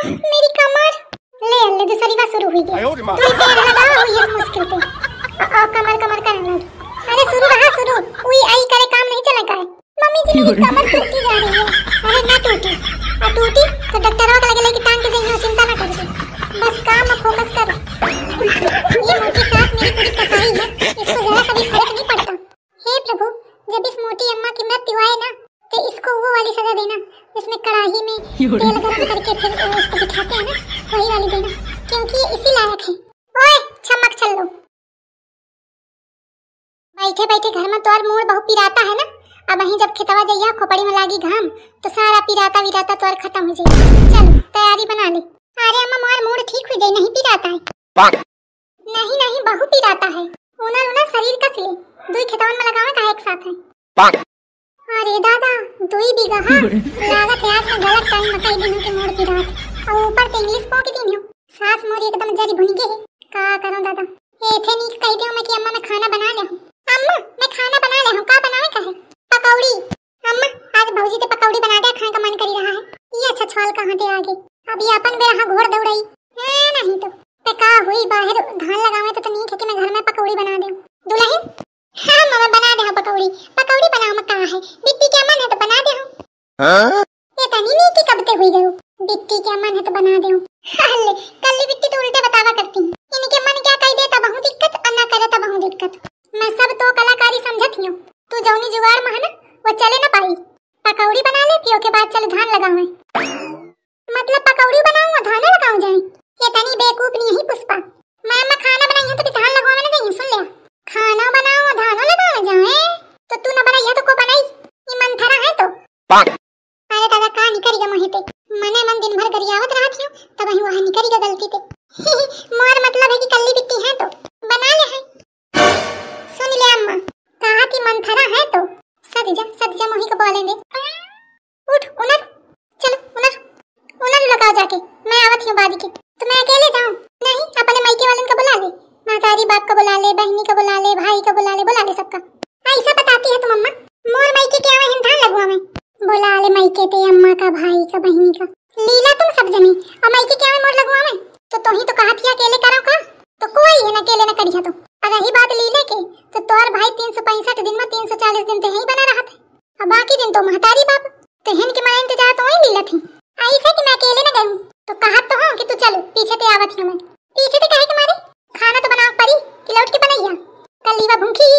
मेरी कमर ले अल्ले दूसरी बार शुरू हुई गई। तू पैर लगा हुई है मुश्किल पे और कमर कमर करने लगी। अरे शुरू रहा शुरू हुई आई करे काम नहीं चला का। मम्मी जी मेरी कमर टूटी जा रही है। अरे ना टूटी और टूटी तो डॉक्टर को लगे कि टांग के देंगे, चिंता ना करिए, बस काम में फोकस करो। ये मोटी सास मेरी पूरी कसाई है, इसको जरा सा भी फर्क नहीं पड़ता। हे प्रभु, जब इस मोटी अम्मा की मृत्यु आए ना तो इसको वो वाली सजा देना जिसमें कढ़ाई में तेल गरम करके फिर उसको बिठाते हैं ना, वही वाली देना, क्योंकि ये इसी लायक है। ओए चमक चल लो। बैठे बैठे घर में तोर मूड बहुत पिराता है ना, अब वहीं जब खेतवा जइया खोपड़ी में लागी घाम तो सारा पिराता विराता तोर खत्म हो जाए। चल तैयारी बना ले। अरे अम्मा मोर मूड ठीक हो जाए, नहीं पिराता है। नहीं नहीं बहुत पिराता है, उनर उनर शरीर कस ले, दुई खेतवन में लगावे का एक साथ है। अरे दादा दुई बीघा लागत है, आज में गलत टाइम में कई दिनों के मोड़ की रात और ऊपर से इंग्लिश पो की दिन हो, सास मोर एकदम जरी भुन गई है। का करूं दादा, एथे नी कह दियो मैं कि अम्मा मैं खाना बना ले हूं। अम्मा मैं खाना बना ले हूं, का बनावे का है? पकौड़ी। अम्मा आज भौजी ते पकौड़ी बना दे, खाने का मन करी रहा है। ये अच्छा छवाल कहां ते आगे, अब ये अपन बेरा घोड़ दौड़ाई है नहीं तो पे का हुई बाहर धान लगावे तो नहीं खेती में घर में पकौड़ी बना दे दुल्हन। हां मम्मा बना दे पकौड़ी, पकौड़ी बनाओ में का है, बिट्टी के मन है तो बना दे हूं। हां ये तनी नीति कब ते हुई गयो, बिट्टी के मन है तो बना दे हूं। हल्ले कल्ली बिट्टी तो उल्टे बतावा करती, इनके मन क्या कह देता बहुत दिक्कत और ना करे तो बहुत दिक्कत। मैं सब तो कलाकारी समझत हूं, तू जौनी जुगाड़ में है ना वो चले ना पाई। पकौड़ी बना ले पियो के बाद चल धान लगावे, मतलब पकौड़ी बनाऊं धान लगाऊं जाए। ये तनी बेवकूफ नहीं है पुष्पा, मैं खाना बनाई है तो धान लगवावे ना जाइए, सुन ले। खाना बनाओ धान लगावे जाए तो तू ना बनाई है तो को बनाई, ये मन थरा है तो। अरे दादा का निकरी ग मोहिते, मने मन दिन भर गरियावत रहत हूं तब ही वहां निकरी ग गलती ते। मोर मतलब है कि कल्ली बिट्टी है तो बना ले है। सुन ले अम्मा कहा कि मन थरा है तो सद जा मोही को बोलेंगे। उठ उनर चलो उनर उनर लगाओ जाके, मैं आवत हूं बादी के। तो मैं अकेले जाऊं? नहीं अपने मायके वालन को बुला ले, मातारी बाप को बुला ले, बहनी को बुला ले, भाई को बुला ले सबका। ऐसा बताती है तुम अम्मा, मोर मायके के आवे धान लगवा में बुला ले मायके ते अम्मा का, भाई का, बहनी का, लीला तुम सब जनी और मायके के आवे मोर लगवा में तो ही तो कहा थी अकेले करो का, तो कोई है ना अकेले ना करिया तो। और रही बात लीले के तो तोर भाई 365 दिन में 340 दिन ते ही बना रहा था, और बाकी दिन तो महतारी बाप तो हन के मैं इंतजार तो वही लीला थी। ऐसा कि मैं अकेले न गई तो कहा तो हूं कि तू चलो पीछे ते आवत हूं मैं, पीछे ते काहे के मारे खाना तो बनाओ परी कि लौट के बनैया। कल्लीवा भूखी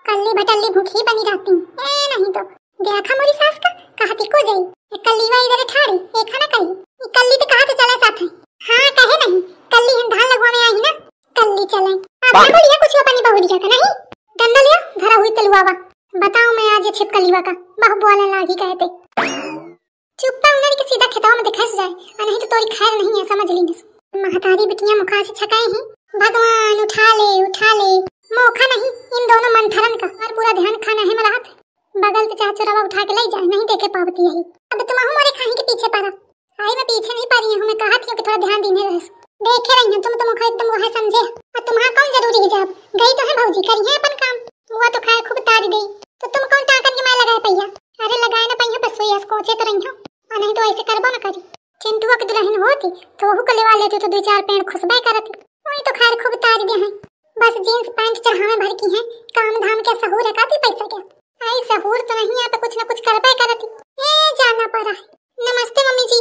कल्ली भटल्ली भूखी बनी रहती ए नहीं तो देखा मोरी सास का कहा ती को जाई ए कल्लीवा इधर ठाड़ी ए खाना कही ई कल्ली ते कहा तो चला साथ है। हां कहे नहीं कल्ली हम धान लगवा में आई ना, कल्ली चले अब ना बोलिए कुछ अपनी बहुरिया का नहीं डंडा लिया धरा हुई तलवावा। बताओ मैं आज छिप कल्लीवा का बहु बोलने लागी कहते चुपता उन्हें के सीधा खेतों में दिखाई जाए और नहीं तो तोरी खैर नहीं है, समझ ली। महतारी बिटियां मुखा से छकाए हैं, भगवान उठा ले मोखा नहीं इन दोनों मंथरन का और पूरा ध्यान खाना है मराहत बगल से चाहे चोरवा उठा के ले जाए नहीं देखे पावती यही। अब तुम हमारे खाने के पीछे पड़ा आई, मैं पीछे नहीं पा रही हूं, मैं कहा थी कि थोड़ा ध्यान देने रहे देखे रही हूं तुम तो मुखा एकदम वह समझे और तुम्हारा कौन जरूरी है जब गई तो है भौजी करी है अपन काम वो तो खैर खूब ताज गई तो तुम कौन ताकन के मैं लगाए पैया। अरे लगाए ना पैया बस वही कोचे तो रही हो और नहीं तो ऐसे करबो ना करी। चिंटुआ की दुल्हन होती तो वो कलेवा लेती तो 2-4 पेड़ खुशबे करती, वही तो खैर खूब ताज दे हैं, बस जींस पैंट चढ़ावे भर की है, काम धाम के सहूर रखाती पैसा क्या आई सहूर तो नहीं है तो कुछ ना कुछ करबे करती। ए जाना पड़ा है। नमस्ते मम्मी जी।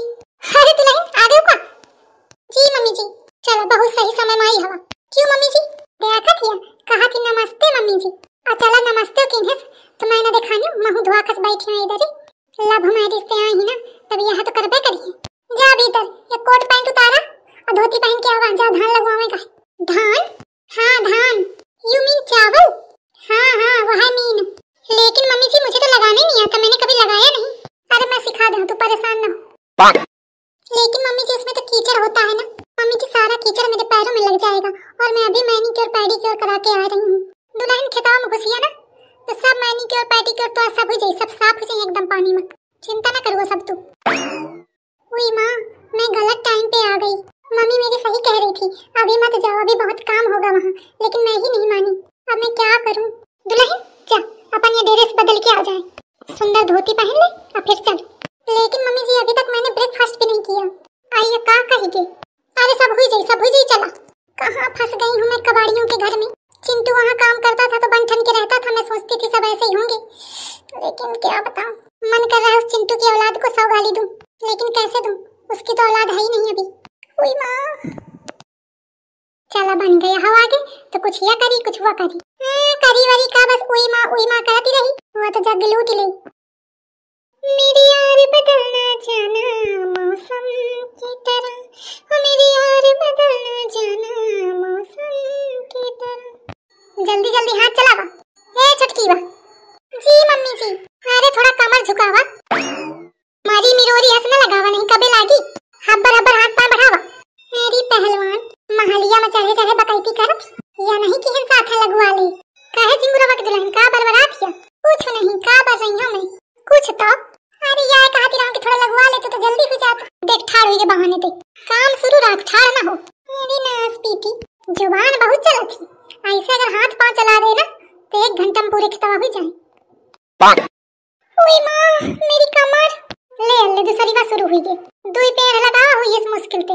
अरे दुल्हन आ गए का? जी मम्मी जी। चलो बहुत सही समय में आई हवा। क्यों मम्मी जी? देखा थी कहा थी नमस्ते मम्मी जी और चला नमस्ते किन्हे तो मैंने देखा नहीं महू धुआ खस बैठी है इधर ही लब हमारे रिश्ते आई ही ना तब यहाँ तो करबे करिए। जा भीतर ये कोट पैंट उतारा और धोती पहन के आवा जा धान लगवावे का। धान? हाँ धान। यू मीन चावल? हाँ वह मीन। लेकिन मम्मी जी मुझे तो लगाने नहीं आता, मैंने कभी लगाया नहीं। अरे मैं सिखा दूं तू परेशान ना हो। लेकिन मम्मी जी इसमें तो कीचड़ होता है ना, मम्मी जी सारा कीचड़ मेरे पैरों में लग जाएगा और मैं अभी मैनीक्योर पेडिक्योर करा के आ रही हूँ। दुल्हन खेतों में घुसी है ना तो सब मैनीक्योर पेडिक्योर तो सब हो जाए, सब साफ हो जाए एकदम पानी में, चिंता ना करो सब तू। हुई माँ मैं गलत टाइम पे आ गई, मम्मी मेरी सही कह रही थी अभी मत जाओ अभी बहुत काम होगा वहाँ, लेकिन मैं ही नहीं मानी, अब मैं क्या करूँ। दुल्हन जा अपन ये ड्रेस बदल के आ जाए, सुंदर धोती पहन ले और फिर चल। लेकिन मम्मी जी अभी तक मैंने ब्रेकफास्ट भी नहीं किया। रही है का कहेंगे। अरे सब हुई जाई चला। कहाँ फंस गई हूँ मैं कबाड़ियों के घर में। चिंटू वहाँ काम करता था तो बन ठन के रहता था, मैं सोचती थी सब ऐसे ही होंगे, लेकिन क्या बताऊं, मन कर रहा है उस चिंटू की औलाद को 100 गाली दूं, लेकिन कैसे दूं, उसकी तो औलाद है ही नहीं अभी। ओए माँ, चला बन गया हवा आगे तो कुछ या करी कुछ हुआ करी करी वरी का बस ओए माँ करती रही, वो तो जग लूट ले। मेरी यार बदलना जाना मौसम की तरह, ओ मेरी यार बदलना जाना मौसम की तरह। जल्दी जल्दी हाथ चलावा। ए छटकी बा। जी मम्मी जी। अरे थोड़ा कमर झुकावा, मारी मिरोरी हंसने लगावा, नहीं कबे लागी। हब्बर हब्बर हाथ पांव बढ़ावा। मेरी पहलवान महलिया में चढ़े चढ़े बकैती करब या नहीं कि हम साथ लगवा ले। कहे जिंगुरवा के दुल्हन का बरबरात हिया, कुछ नहीं का बर रही हूं मैं कुछ तो। अरे यार कहती रहूं कि थोड़ा लगवा लेते तो जल्दी हो जाता। देख ठाड़ हुई के बहाने पे काम शुरू रख, ठाड़ ना हो। मेरी नास पीटी जुबान बहुत चलती, ऐसे अगर हाथ पांव चला दे ना तो 1 घंटा में पूरे खतवा हो जाए। ओए मां मेरी कमर। ले दूसरी बार शुरू हुई गई, दुई पैर लगा हुई इस मुश्किल पे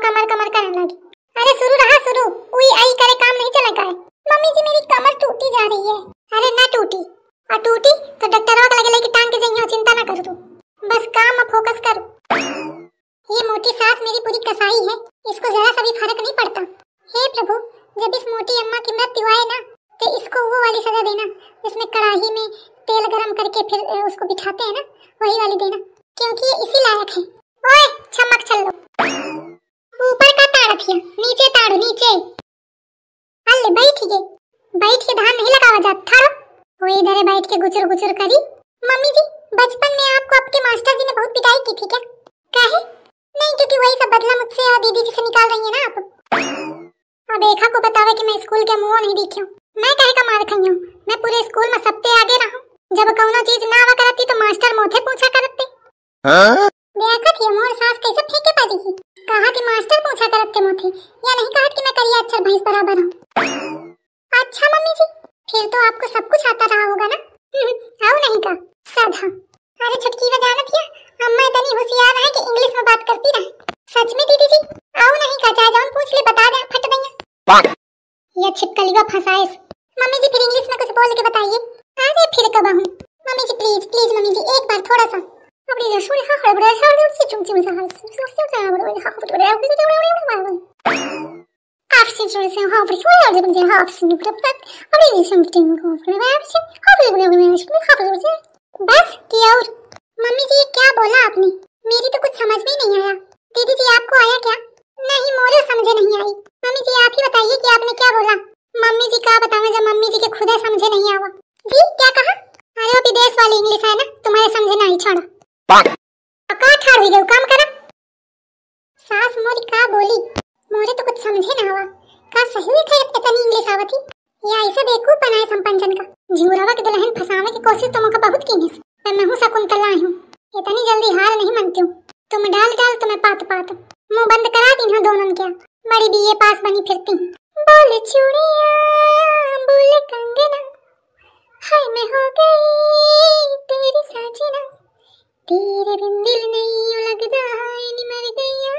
कमर करने लगी। अरे शुरू उई आई करे काम नहीं चला करे। मम्मी जी मेरी कमर टूटी जा रही है। अरे ना टूटी और टूटी तो डॉक्टरवा के लगे टांग के जइयो, चिंता ना कर तू, बस काम में फोकस कर। ये मोटी सास मेरी पूरी कसाई है, इसको जरा सा भी फर्क नहीं पड़ता। हे प्रभु, जब इस मोटी अम्मा की मृत्यु आए ना तो इसको वो वाली सजा देना जिसमें कढ़ाई में तेल गरम करके फिर उसको बिठाते हैं ना, वही वाली देना, क्योंकि ये इसी लायक है। ओए चमक चलो, ऊपर का ताड़थिया नीचे ताड़ो नीचे। अल्ले बैठ के धान नहीं लगावा जात थारो। वो इधर बैठ के गुचुर करी। मम्मी जी बचपन में आपको आपके मास्टर जी ने बहुत पिटाई की थी क्या? काहे? नहीं क्योंकि वही सब बदला मुझसे और दीदी जी से निकाल रही है ना आप। अब रेखा को बतावे कि मैं स्कूल के मुंह नहीं दिखी हूं, मैं कहे का मार खाई हूं, मैं पूरे स्कूल में सबसे आगे रहूं। जब कौनो चीज ना आवा करती तो मास्टर मोथे पूछा करते। हां देखा थी मोर सास कैसे फेंके पाजी की, कहा कि मास्टर पूछा करते मोथे, या नहीं कहा कि मैं करिया अच्छा भैंस बराबर हूं। अच्छा मम्मी जी फिर तो आपको सब कुछ आता रहा होगा ना। आओ नहीं का साधा। अरे छुटकी व जानत हिया अम्मा इतनी होशियार है कि इंग्लिश में बात करती रहे। सच में दीदी जी आओ नहीं का चाहे जान पूछ ले बता दे फट देंगे। ये छिपकलीवा फंसाए। मम्मी जी फिर इंग्लिश में कुछ बोल के बताइए। अरे फिर कब आऊं मम्मी जी, प्लीज मम्मी जी एक बार थोड़ा सा अपनी रसोई हड़बड़ा से चुमचुम सा आपसे जोड़ से हां पर छोड़ दे मुझे हां से निकल तक अभी समथिंग को अपने बाप से बस कि और मम्मी जी क्या बोला आपने? मेरी तो कुछ समझ में नहीं आया। दीदी जी आपको आया क्या? नहीं मोरे समझे नहीं आई। मम्मी जी आप ही बताइए कि आपने क्या बोला। मम्मी जी क्या बताऊं जब मम्मी जी के खुद समझे नहीं आवा। जी क्या कहा? अरे वो विदेश वाली इंग्लिश है ना, तुम्हारे समझे नहीं छोड़ा। का ठाड़ हुई गई काम करा। सास मोरी का बोली मोरे तो कुछ समझे ना आवा। का सही में खैर इतनी इंग्लिश आवती या ऐसे बेवकूफ बनाए संपंचन का। झिंगुरवा के दुल्हन फंसाने की कोशिश तो मौका बहुत की है, पर मैं हूं शकुंतला आई हूं, इतनी जल्दी हार नहीं मानती हूं। तुम डाल तो मैं पात मुंह बंद करा दी हूं दोनों क्या, बड़ी बीए पास बनी फिरती हूं। बोल चूड़ियां बोल कंगना हाय मैं हो गई तेरी साजना, तेरे बिन दिल नहीं लगदा मर गया।